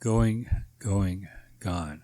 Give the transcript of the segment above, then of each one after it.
Going, gone.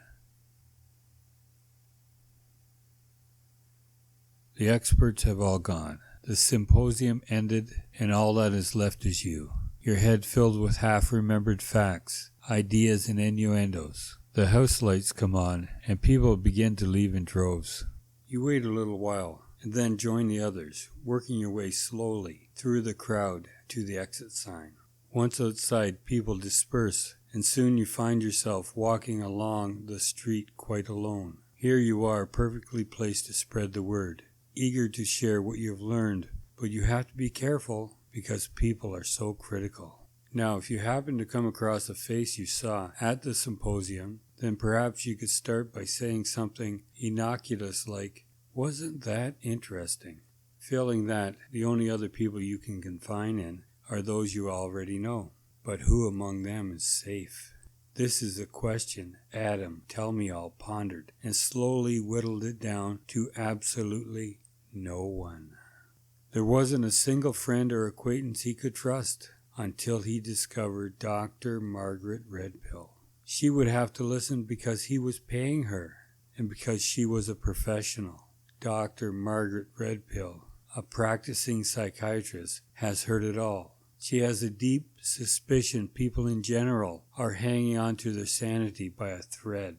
The experts have all gone. The symposium ended, and all that is left is you. Your head filled with half-remembered facts, ideas, and innuendos. The house lights come on, and people begin to leave in droves. You wait a little while, and then join the others, working your way slowly through the crowd to the exit sign. Once outside, people disperse, and soon you find yourself walking along the street quite alone. Here you are, perfectly placed to spread the word, eager to share what you have learned, but you have to be careful because people are so critical. Now, if you happen to come across a face you saw at the symposium, then perhaps you could start by saying something innocuous like, "Wasn't that interesting?" Feeling that the only other people you can confine in are those you already know. But who among them is safe? This is a question Adam Tell Me All pondered and slowly whittled it down to absolutely no one. There wasn't a single friend or acquaintance he could trust until he discovered Dr. Margaret Redpill. She would have to listen because he was paying her and because she was a professional. Dr. Margaret Redpill, a practicing psychiatrist, has heard it all. She has a deep suspicion people in general are hanging on to their sanity by a thread.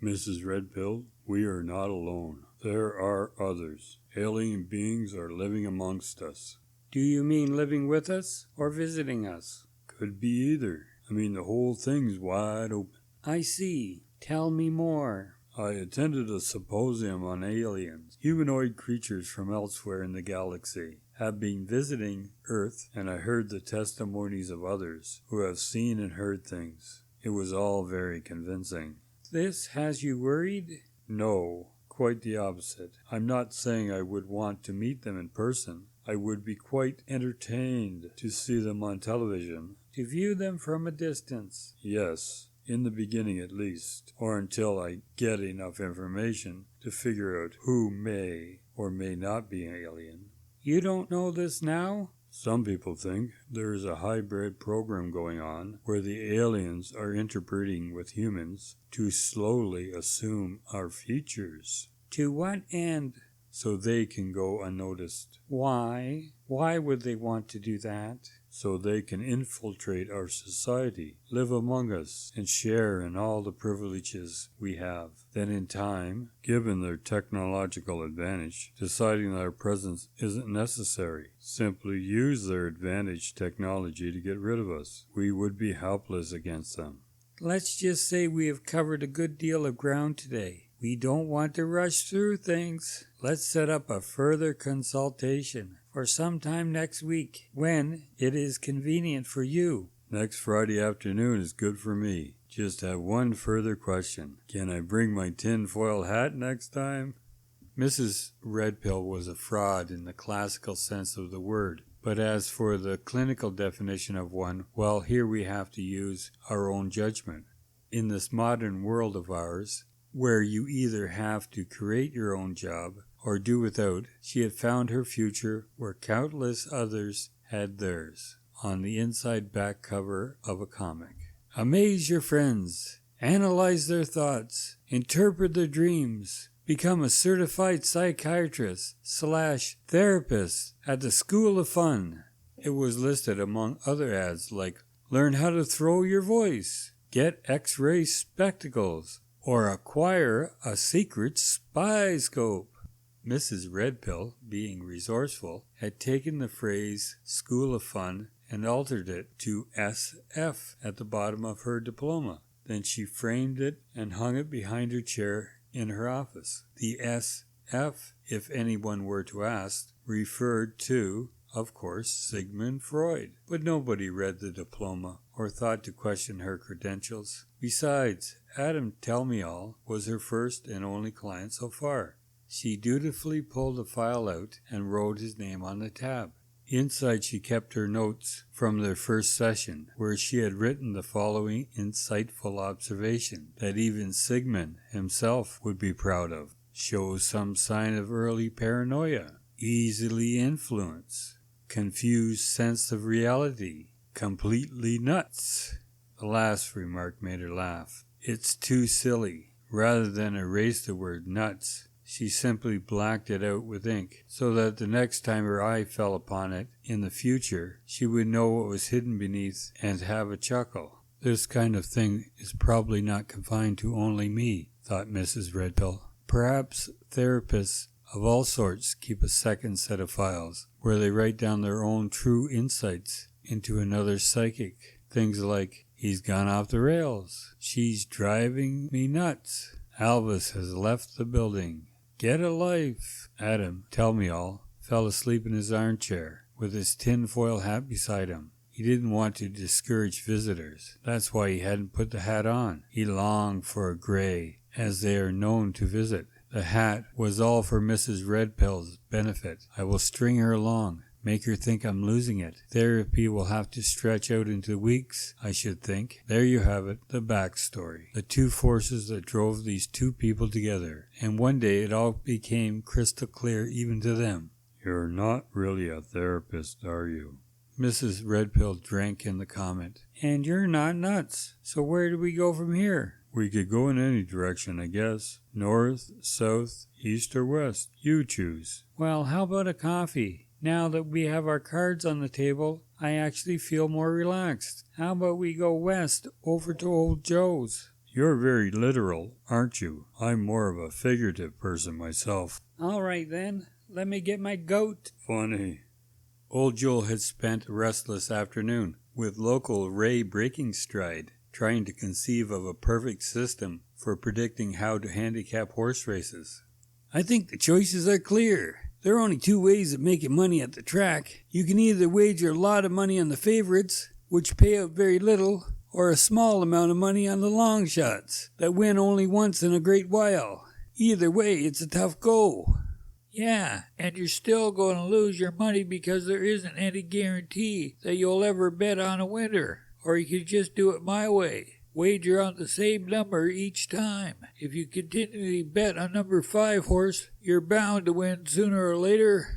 Mrs. Redpill, we are not alone. There are others. Alien beings are living amongst us. Do you mean living with us or visiting us? Could be either. I mean, the whole thing's wide open. I see. Tell me more. I attended a symposium on aliens. Humanoid creatures from elsewhere in the galaxy have been visiting Earth, and I heard the testimonies of others who have seen and heard things. It was all very convincing. This has you worried? No, quite the opposite. I'm not saying I would want to meet them in person. I would be quite entertained to see them on television. To view them from a distance? Yes, in the beginning at least, or until I get enough information to figure out who may or may not be an alien. You don't know this now? Some people think there is a hybrid program going on where the aliens are interbreeding with humans to slowly assume our features. To what end? So they can go unnoticed. Why? Why would they want to do that? So they can infiltrate our society, live among us, and share in all the privileges we have. Then in time, given their technological advantage, deciding that our presence isn't necessary, simply use their advantage technology to get rid of us. We would be helpless against them. Let's just say we have covered a good deal of ground today. We don't want to rush through things. Let's set up a further consultation for sometime next week, when it is convenient for you. Next Friday afternoon is good for me. Just have one further question. Can I bring my tinfoil hat next time? Mrs. Redpill was a fraud in the classical sense of the word. But as for the clinical definition of one, well, here we have to use our own judgment. In this modern world of ours, where you either have to create your own job or do without, she had found her future where countless others had theirs, on the inside back cover of a comic. Amaze your friends, analyze their thoughts, interpret their dreams, become a certified psychiatrist / therapist at the School of Fun. It was listed among other ads like, learn how to throw your voice, get X-ray spectacles, or acquire a secret spy scope. Mrs. Redpill, being resourceful, had taken the phrase School of Fun and altered it to SF at the bottom of her diploma. Then she framed it and hung it behind her chair in her office. The SF, if anyone were to ask, referred to, of course, Sigmund Freud. But nobody read the diploma or thought to question her credentials. Besides, Adam Tell Me All was her first and only client so far. She dutifully pulled a file out and wrote his name on the tab. Inside she kept her notes from their first session, where she had written the following insightful observation that even Sigmund himself would be proud of. Shows some sign of early paranoia, easily influenced, confused sense of reality, completely nuts. The last remark made her laugh. It's too silly. Rather than erase the word nuts, she simply blacked it out with ink, so that the next time her eye fell upon it in the future, she would know what was hidden beneath and have a chuckle. This kind of thing is probably not confined to only me, thought Mrs. Redpill. Perhaps therapists of all sorts keep a second set of files, where they write down their own true insights into another's psychic. Things like, he's gone off the rails, she's driving me nuts, Alvis has left the building, get a life. Adam, tell me all, fell asleep in his armchair, with his tinfoil hat beside him. He didn't want to discourage visitors. That's why he hadn't put the hat on. He longed for a grey, as they are known to visit. The hat was all for Mrs. Redpill's benefit. I will string her along, make her think I'm losing it. Therapy will have to stretch out into weeks, I should think. There you have it, the backstory. The two forces that drove these two people together. And one day it all became crystal clear even to them. You're not really a therapist, are you? Mrs. Redpill drank in the comment. And you're not nuts. So where do we go from here? We could go in any direction, I guess. North, south, east, or west. You choose. Well, how about a coffee? Now that we have our cards on the table, I actually feel more relaxed. How about we go west, over to Old Joe's? You're very literal, aren't you? I'm more of a figurative person myself. All right, then. Let me get my goat. Funny. Old Joe had spent a restless afternoon with local Ray breaking stride, trying to conceive of a perfect system for predicting how to handicap horse races. I think the choices are clear. There are only two ways of making money at the track. You can either wager a lot of money on the favorites, which pay out very little, or a small amount of money on the long shots, that win only once in a great while. Either way, it's a tough go. Yeah, and you're still going to lose your money because there isn't any guarantee that you'll ever bet on a winner. Or you could just do it my way. Wager on the same number each time. If you continually bet on number 5 horse, you're bound to win sooner or later.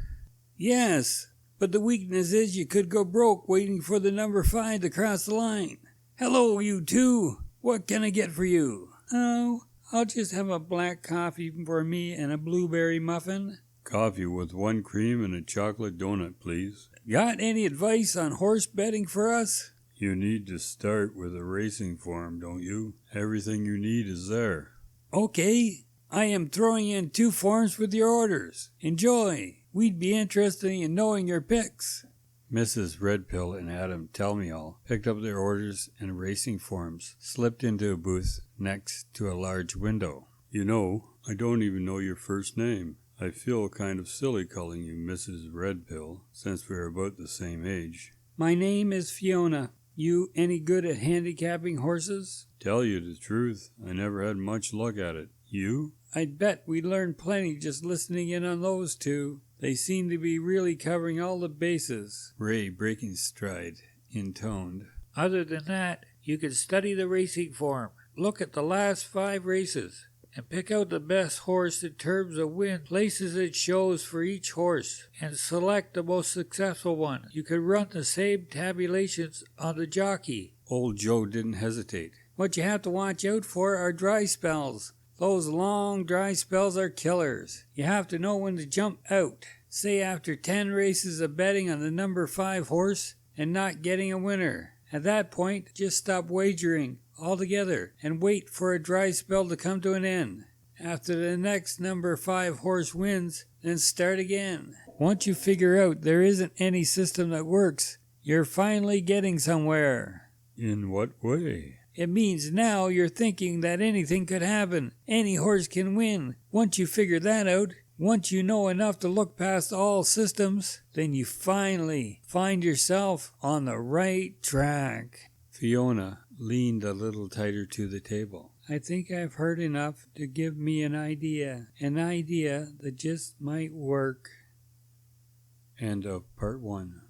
Yes, but the weakness is you could go broke waiting for the number 5 to cross the line. Hello, you two. What can I get for you? Oh, I'll just have a black coffee for me and a blueberry muffin. Coffee with 1 cream and a chocolate donut, please. Got any advice on horse betting for us? You need to start with a racing form, don't you? Everything you need is there. Okay, I am throwing in 2 forms with your orders. Enjoy. We'd be interested in knowing your picks. Mrs. Redpill and Adam Tell-Me-All picked up their orders and racing forms, slipped into a booth next to a large window. You know, I don't even know your first name. I feel kind of silly calling you Mrs. Redpill, since we're about the same age. My name is Fiona. You any good at handicapping horses? Tell you the truth, I never had much luck at it. You? I'd bet we learned plenty just listening in on those two. They seem to be really covering all the bases. Ray, breaking stride, intoned. Other than that, you can study the racing form. Look at the last 5 races and pick out the best horse in terms of win, places it shows for each horse, and select the most successful one. You could run the same tabulations on the jockey. Old Joe didn't hesitate. What you have to watch out for are dry spells. Those long dry spells are killers. You have to know when to jump out. Say after 10 races of betting on the number 5 horse and not getting a winner. At that point, just stop wagering altogether and wait for a dry spell to come to an end. After the next number 5 horse wins, then start again. Once you figure out there isn't any system that works, you're finally getting somewhere. In what way? It means now you're thinking that anything could happen. Any horse can win. Once you figure that out, once you know enough to look past all systems, then you finally find yourself on the right track. Fiona leaned a little tighter to the table. I think I've heard enough to give me an idea that just might work. End of part 1.